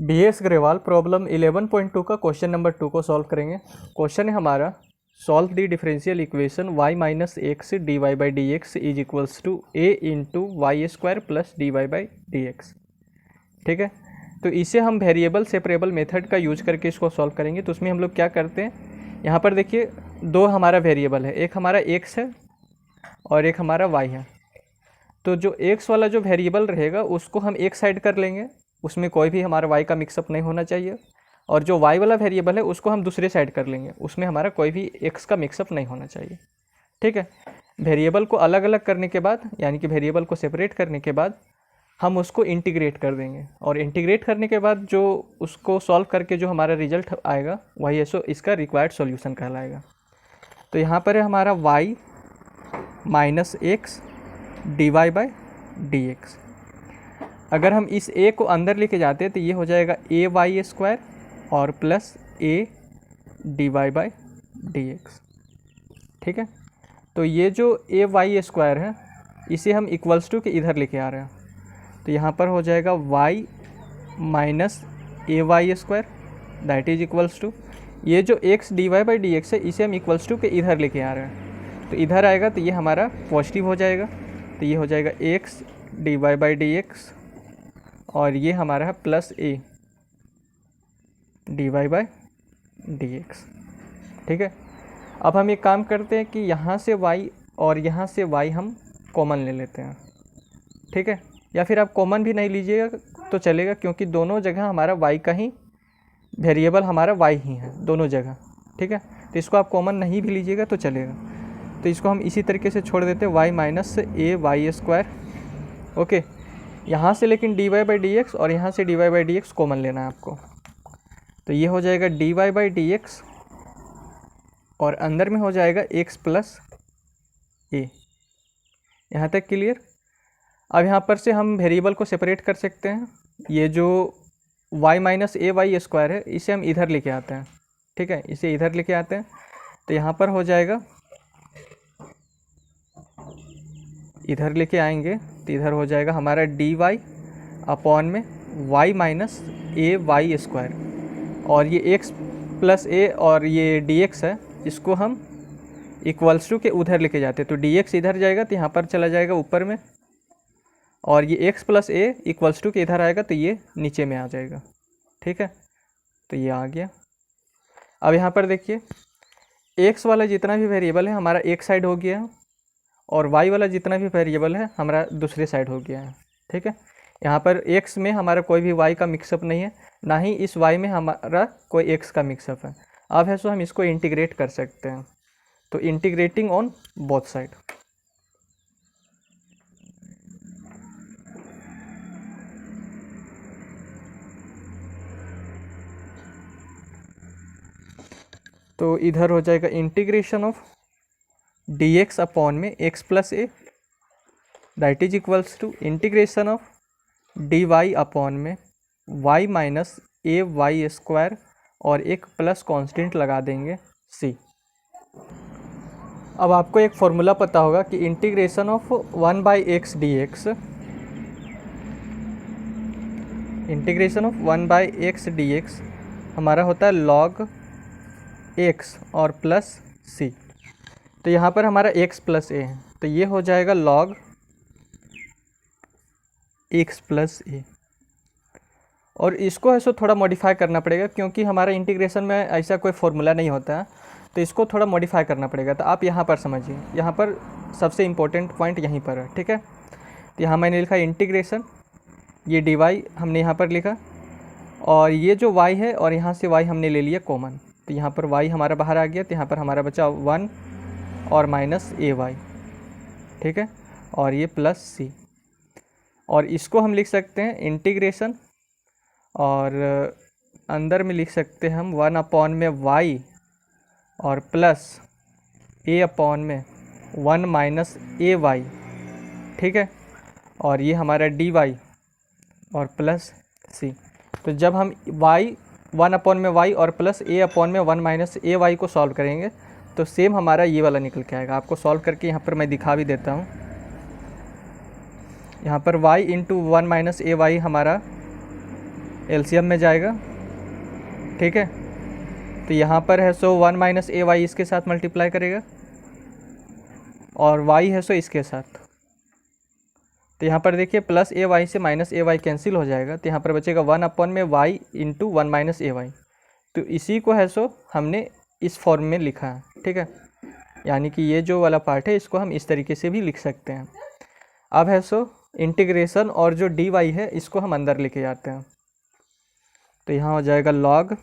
BS Grewal problem 11.2 का question number 2 को solve करेंगे। क्वेश्चन है हमारा, solve the differential equation y minus x d y by d x is equals to a into y square plus d y by d x. ठीक है, तो इसे हम वेरिएबल सेपरेबल मेथड का यूज करके इसको सॉल्व करेंगे। तो उसमें हम लोग क्या करते हैं, यहाँ पर देखिए दो हमारा वेरिएबल है, एक हमारा x है और एक हमारा y है। तो जो x वाला जो वेरिएबल रहेगा उसको हम एक साइड कर लेंगे, उसमें कोई भी हमारा y का मिक्सअप नहीं होना चाहिए। और जो y वाला वेरिएबल है उसको हम दूसरे साइड कर लेंगे, उसमें हमारा कोई भी x का मिक्सअप नहीं होना चाहिए। ठीक है, वेरिएबल को अलग अलग करने के बाद, यानी कि वेरिएबल को सेपरेट करने के बाद हम उसको इंटीग्रेट कर देंगे, और इंटीग्रेट करने के बाद जो उसको सॉल्व करके जो हमारा रिजल्ट आएगा वही इसका रिक्वायर्ड सॉल्यूशन कहलाएगा। तो यहाँ पर है हमारा y minus x d y by d x. अगर हम इस a को अंदर लेके जाते हैं तो ये हो जाएगा ए वाई स्क्वायर और plus a d y by d x. ठीक है, तो ये जो ए वाई स्क्वायर है इसे हम इक्वल्स टू के इधर लेके आ रहे हैं, तो यहाँ पर हो जाएगा y minus a y square that is equals to ये जो x d y by d x है इसे हम इक्वल्स टू के इधर लेके आ रहे हैं। तो इधर आएगा तो ये हमारा पॉजिटिव हो जाएगा, तो ये हो जाएगा x d y by d x और ये हमारा है plus a d y by d x. ठीक है, अब हम एक काम करते हैं कि यहाँ से y और यहाँ से y हम कॉमन ले लेते हैं। ठीक है, या फिर आप कॉमन भी नहीं लीजिएगा तो चलेगा, क्योंकि दोनों जगह हमारा y का ही वेरिएबल हमारा y ही है दोनों जगह। ठीक है, तो इसको आप कॉमन नहीं भी लीजिएगा तो चलेगा। तो इसको हम इसी तरीके से छोड़ देते हैं, y minus a y square. Okay, यहाँ से लेकिन d y by d x और यहाँ से d y by d x common लेना है आपको, तो ये हो जाएगा d y by d x और अंदर में हो जाएगा x प्लस ए। यहाँ तक क्लियर। अब यहाँ पर से हम वेरिएबल को सेपरेट कर सकते हैं, ये जो y minus a y square है इसे हम इधर लेके आते हैं। ठीक है, इसे इधर लेके आते हैं तो यहाँ पर हो जाएगा, इधर लेके आएंगे तो इधर हो जाएगा हमारा डी वाई अपॉन में y minus a y square, और ये x प्लस ए और ये dx है इसको हम इक्वल्स टू के उधर लेके जाते हैं। तो dx इधर जाएगा तो यहाँ पर चला जाएगा ऊपर में, और ये x plus a equals to के इधर आएगा तो ये नीचे में आ जाएगा। ठीक है, तो ये आ गया। अब यहाँ पर देखिए x वाला जितना भी वेरिएबल है हमारा एक साइड हो गया है, और y वाला जितना भी वेरिएबल है हमारा दूसरे साइड हो गया है। ठीक है, यहाँ पर x में हमारा कोई भी y का मिक्सअप नहीं है, ना ही इस y में हमारा कोई x का मिक्सअप है। अब है सो हम इसको इंटीग्रेट कर सकते हैं, तो इंटीग्रेटिंग ऑन बोथ साइड। तो इधर हो जाएगा इंटीग्रेशन ऑफ dx अपॉन में x plus a that is equals to integration of dy upon में y minus a y square और एक प्लस कांस्टेंट लगा देंगे c। अब आपको एक फॉर्मूला पता होगा कि integration of 1 by x D x, integration of 1 by x D x हमारा होता है log x और प्लस c। तो यहाँ पर हमारा x प्लस ए है, तो ये हो जाएगा log x प्लस ए। और इसको ऐसा थोड़ा मॉडिफाई करना पड़ेगा, क्योंकि हमारा इंटीग्रेशन में ऐसा कोई फॉर्मूला नहीं होता है, तो इसको थोड़ा मॉडिफाई करना पड़ेगा। तो आप यहाँ पर समझिए, यहाँ पर सबसे इम्पोर्टेंट पॉइंट यहीं पर है। ठीक है, तो यहाँ मैंने लिखा इंटीग्रेशन, ये डी वाई हमने यहाँ पर लिखा, और ये जो y है और यहाँ से y हमने ले लिया कॉमन, तो यहाँ पर y हमारा बाहर आ गया, तो यहाँ पर हमारा बचा 1 और माइनस ए वाई। ठीक है, और ये प्लस c, और इसको हम लिख सकते हैं इंटीग्रेशन, और अंदर में लिख सकते हैं हम 1 अपॉन में y और प्लस a अपॉन में 1 माइनस ए वाई। ठीक है, और ये हमारा डी वाई और प्लस c। तो जब हम y 1 अपॉन में y और प्लस a अपॉन में 1 माइनस ए वाई को सॉल्व करेंगे तो सेम हमारा ये वाला निकल के आएगा। आपको सॉल्व करके यहाँ पर मैं दिखा भी देता हूँ। यहाँ पर y into 1 minus a Y हमारा एलसीएम में जाएगा, ठीक है। तो यहाँ पर है सो 1 माइनस ए वाई इसके साथ मल्टीप्लाई करेगा और y है सो इसके साथ। तो यहाँ पर देखिए प्लस ए वाई से माइनस ए वाई कैंसिल हो जाएगा, तो यहाँ पर बचेगा 1 अपॉन में y into 1 minus a Y. तो इसी को है सो हमने इस फॉर्म में लिखा है, ठीक है। यानी कि ये जो वाला पार्ट है इसको हम इस तरीके से भी लिख सकते हैं। अब है सो इंटीग्रेशन और जो dy है इसको हम अंदर लेके जाते हैं। तो यहाँ हो जाएगा log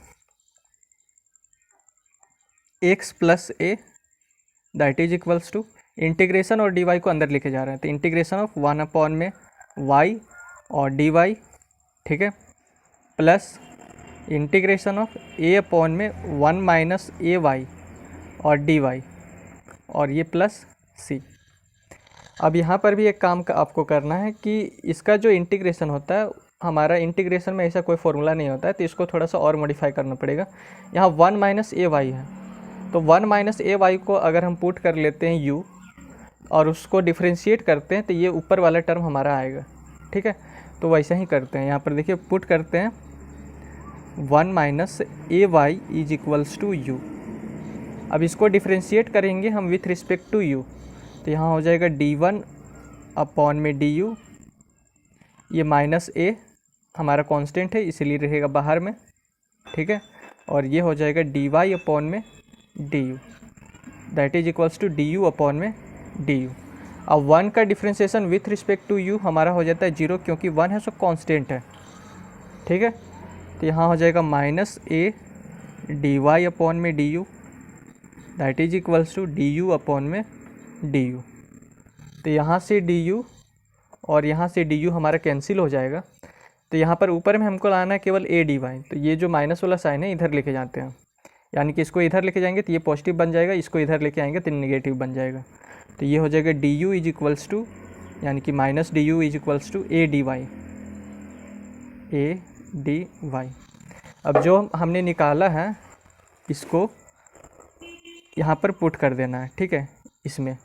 x plus a that is equals to, integration और dy को अंदर लेके जा रहे हैं, तो इंटीग्रेशन ऑफ 1 अपॉन में y और dy, ठीक है, plus integration of a upon में 1 माइनस ए वाई और dy और ये प्लस c। अब यहाँ पर भी एक काम का आपको करना है कि इसका जो इंटीग्रेशन होता है, हमारा इंटीग्रेशन में ऐसा कोई फॉर्मूला नहीं होता है, तो इसको थोड़ा सा और मॉडिफाई करना पड़ेगा। यहाँ 1 माइनस ए वाई है, तो 1 माइनस ए वाई को अगर हम पुट कर लेते हैं u और उसको डिफ्रेंशिएट करते हैं तो ये ऊपर वाला टर्म हमारा आएगा, ठीक है। तो वैसा ही करते हैं, यहाँ पर देखिए पुट करते हैं 1 minus a y is equals to u. अब इसको डिफ्रेंशिएट करेंगे हम विथ रिस्पेक्ट टू u, तो यहाँ हो जाएगा d1 अपॉन में du, ये माइनस a हमारा कांस्टेंट है इसलिए रहेगा बाहर में, ठीक है, और ये हो जाएगा dy अपॉन में du that is equals to du upon में du। अब 1 का differentiation with respect to u हमारा हो जाता है 0, क्योंकि 1 है सो कांस्टेंट है, ठीक है। तो यहाँ हो जाएगा माइनस a dy अपॉन में du that is equals to du upon में du। तो यहाँ से du और यहाँ से du हमारा कैंसिल हो जाएगा, तो यहाँ पर ऊपर में हमको लाना है केवल a dy। तो ये जो माइनस वाला साइन है इधर लेके जाते हैं, यानी कि इसको इधर लेके जाएंगे तो ये पॉजिटिव बन जाएगा, इसको इधर लेके आएंगे तो नेगेटिव बन जाएगा। तो ये हो जाएगा du इज इक्वल्स टू, यानी कि minus du is equals to a dy। अब जो हमने निकाला है इसको यहाँ पर पुट कर देना है, ठीक है, इसमें।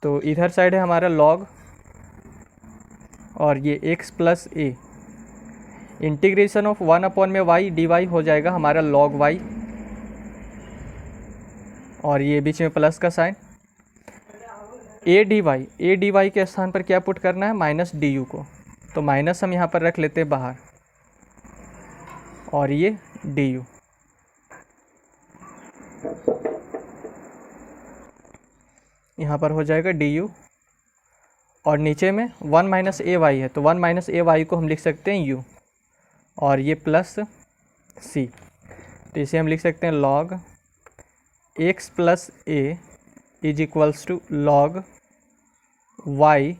तो इधर साइड है हमारा log और ये x plus A, integration of 1 upon में y dy हो जाएगा हमारा log y, और ये बीच में प्लस का साइन। a dy के स्थान पर क्या पुट करना है, माइनस du को, तो माइनस हम यहाँ पर रख लेते हैं बाहर, और ये du। यहाँ पर हो जाएगा du और नीचे में 1 माइनस ए वाई है, तो 1 माइनस ए वाई को हम लिख सकते हैं u और ये प्लस c। तो इसे हम लिख सकते हैं log x plus a is equals to log y,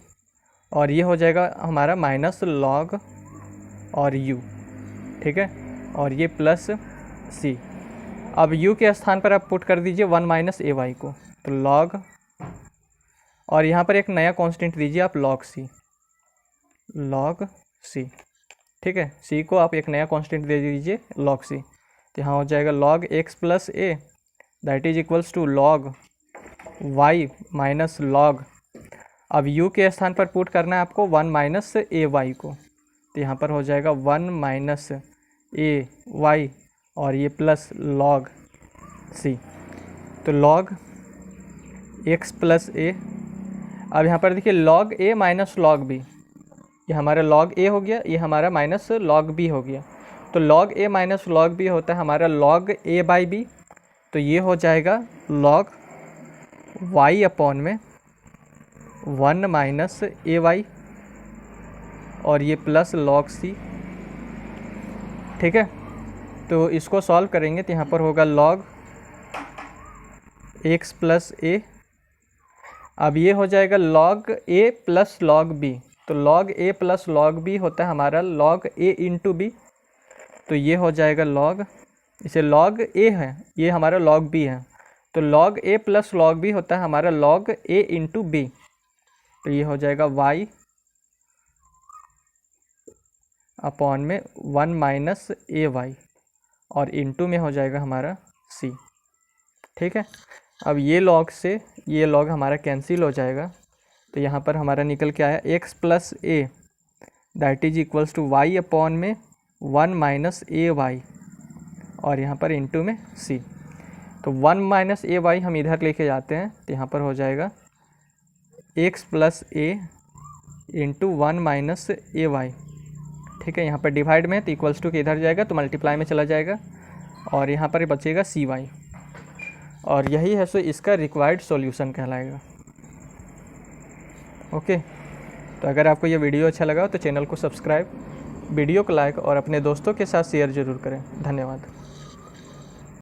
और ये हो जाएगा हमारा माइनस log और u, ठीक है, और ये प्लस c। अब u के स्थान पर आप पुट कर दीजिए 1 माइनस ए वाई को, तो log, और यहाँ पर एक नया कांस्टेंट दीजिए आप log c, ठीक है, c को आप एक नया कांस्टेंट दे दीजिए log c। तो यहाँ हो जाएगा log x plus a that is equals to log y minus log, अब u के स्थान पर पुट करना है आपको 1 माइनस ए वाई को, तो यहाँ पर हो जाएगा 1 माइनस ए वाई और ये प्लस log c। तो log x प्लस ए, अब यहाँ पर देखिए log a minus log b, ये हमारा log a हो गया, ये हमारा माइनस log b हो गया। तो log a minus log b होता है हमारा log a बाई b, तो ये हो जाएगा log y अपॉन में 1 माइनस ए वाई और ये प्लस log c, ठीक है। तो इसको सॉल्व करेंगे तो यहाँ पर होगा log x प्लस ए, अब ये हो जाएगा log a plus log b, तो log a plus log b होता है हमारा log a इंटू b, तो ये हो जाएगा log, इसे log a है, ये हमारा log b है, तो log a plus log b होता है हमारा log a इंटू b, तो ये हो जाएगा y अपॉन में 1 माइनस ए वाई और इंटू में हो जाएगा हमारा c, ठीक है। अब ये log से ये log हमारा कैंसिल हो जाएगा, तो यहाँ पर हमारा निकल के आया x plus a that is equals to y upon में 1 माइनस ए वाई और यहाँ पर इंटू में सी। तो 1 माइनस ए वाई हम इधर लेके जाते हैं तो यहाँ पर हो जाएगा x plus A into 1 minus a Y. ठीक है, यहाँ पर डिवाइड में तो इक्वल्स टू के इधर जाएगा तो मल्टीप्लाई में चला जाएगा और यहाँ पर बचेगा सी वाई। और यही है सो इसका रिक्वायर्ड सॉल्यूशन कहलाएगा। ओके, तो अगर आपको ये वीडियो अच्छा लगा तो चैनल को सब्सक्राइब, वीडियो को लाइक और अपने दोस्तों के साथ शेयर ज़रूर करें। धन्यवाद।